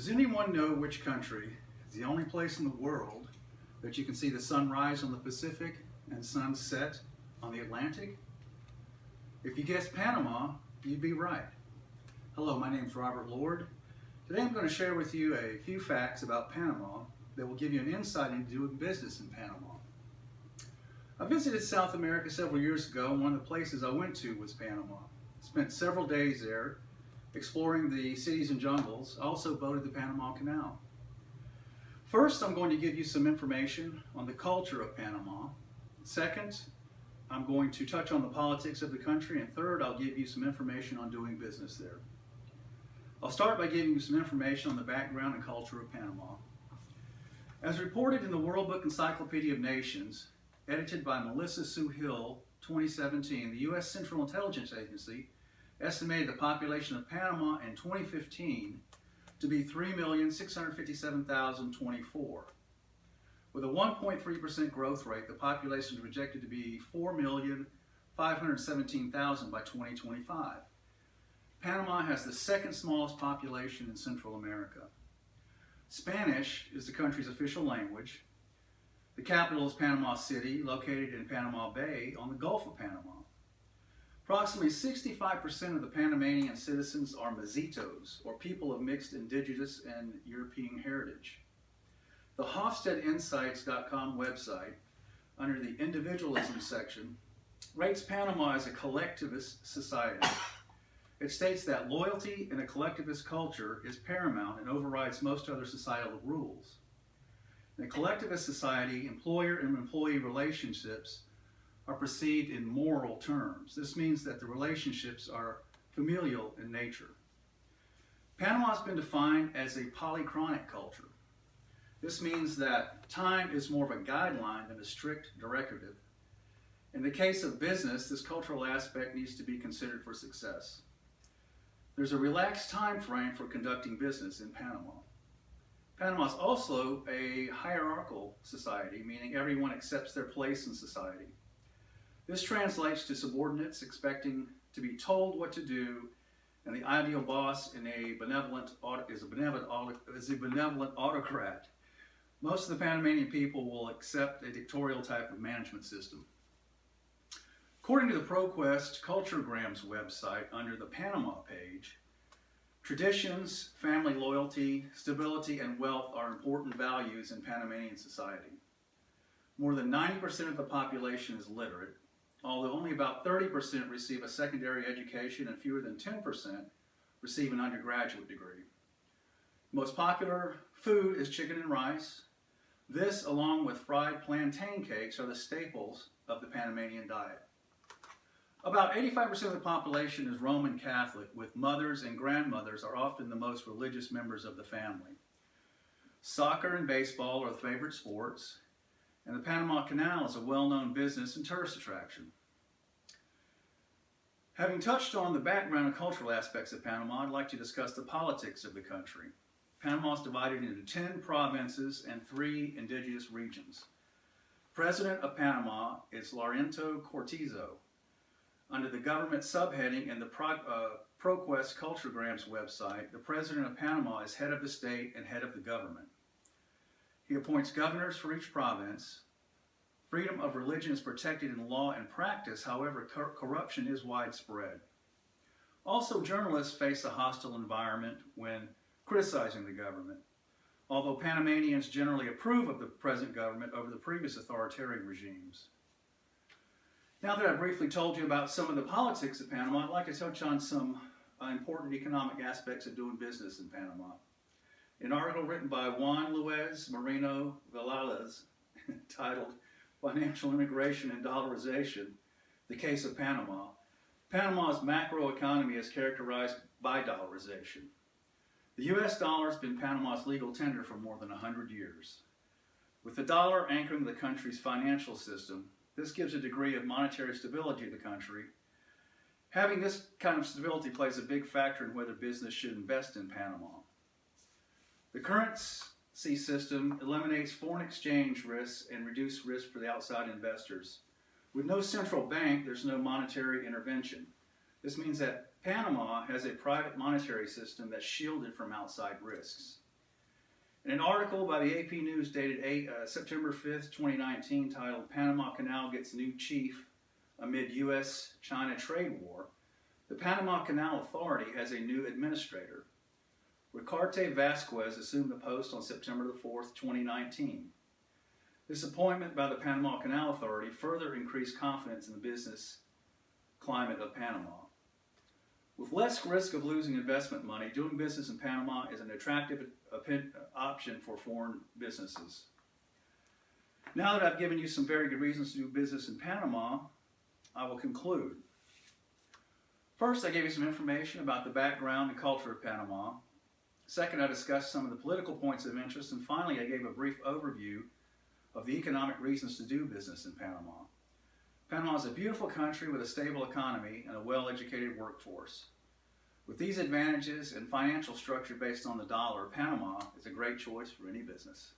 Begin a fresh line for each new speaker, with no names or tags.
Does anyone know which country is the only place in the world that you can see the sun rise on the Pacific and sunset on the Atlantic? If you guessed Panama, you'd be right. Hello, my name is Robert Lord. Today I'm going to share with you a few facts about Panama that will give you an insight into doing business in Panama. I visited South America several years ago, and one of the places I went to was Panama. Spent several days there exploring the cities and jungles. I also boated the Panama Canal. First, I'm going to give you some information on the culture of Panama. Second, I'm going to touch on the politics of the country. And third, I'll give you some information on doing business there. I'll start by giving you some information on the background and culture of Panama. As reported in the World Book Encyclopedia of Nations, edited by Melissa Sue Hill, 2017, the U.S. Central Intelligence Agency estimated the population of Panama in 2015 to be 3,657,024. With a 1.3% growth rate, the population is projected to be 4,517,000 by 2025. Panama has the second smallest population in Central America. Spanish is the country's official language. The capital is Panama City, located in Panama Bay on the Gulf of Panama. Approximately 65% of the Panamanian citizens are Mestizoes, or people of mixed indigenous and European heritage. The HofstadtInsights.com website, under the individualism section, rates Panama as a collectivist society. It states that loyalty in a collectivist culture is paramount and overrides most other societal rules. In a collectivist society, employer and employee relationships are perceived in moral terms. This means that the relationships are familial in nature. Panama has been defined as a polychronic culture. This means that time is more of a guideline than a strict directive. In the case of business, this cultural aspect needs to be considered for success. There's a relaxed time frame for conducting business in Panama. Panama is also a hierarchical society, meaning everyone accepts their place in society. This translates to subordinates expecting to be told what to do, and the ideal boss is a benevolent autocrat. Most of the Panamanian people will accept a dictatorial type of management system. According to the ProQuest Culturegrams website, under the Panama page, traditions, family loyalty, stability, and wealth are important values in Panamanian society. More than 90% of the population is literate, although only about 30% receive a secondary education and fewer than 10% receive an undergraduate degree. Most popular food is chicken and rice. This, along with fried plantain cakes, are the staples of the Panamanian diet. About 85% of the population is Roman Catholic, with mothers and grandmothers are often the most religious members of the family. Soccer and baseball are the favorite sports, and the Panama Canal is a well-known business and tourist attraction. Having touched on the background and cultural aspects of Panama, I'd like to discuss the politics of the country. Panama is divided into 10 provinces and 3 indigenous regions. President of Panama is Laurento Cortizo. Under the government subheading in the ProQuest Culturegrams website, the President of Panama is head of the state and head of the government. He appoints governors for each province. Freedom of religion is protected in law and practice, however, corruption is widespread. Also, journalists face a hostile environment when criticizing the government, although Panamanians generally approve of the present government over the previous authoritarian regimes. Now that I've briefly told you about some of the politics of Panama, I'd like to touch on some important economic aspects of doing business in Panama. An article written by Juan Luis Moreno Villalez titled Financial Immigration and Dollarization, The Case of Panama. Panama's macroeconomy is characterized by dollarization. The U.S. dollar has been Panama's legal tender for more than 100 years. With the dollar anchoring the country's financial system, this gives a degree of monetary stability to the country. Having this kind of stability plays a big factor in whether business should invest in Panama. The currency system eliminates foreign exchange risks and reduces risk for the outside investors. With no central bank, there's no monetary intervention. This means that Panama has a private monetary system that's shielded from outside risks. In an article by the AP News dated September 5th, 2019, titled Panama Canal Gets New Chief Amid U.S.-China Trade War, the Panama Canal Authority has a new administrator. Ricarte Vasquez assumed the post on September the 4th, 2019. This appointment by the Panama Canal Authority further increased confidence in the business climate of Panama. With less risk of losing investment money, doing business in Panama is an attractive option for foreign businesses. Now that I've given you some very good reasons to do business in Panama, I will conclude. First, I gave you some information about the background and culture of Panama. Second, I discussed some of the political points of interest. And finally, I gave a brief overview of the economic reasons to do business in Panama. Panama is a beautiful country with a stable economy and a well-educated workforce. With these advantages and financial structure based on the dollar, Panama is a great choice for any business.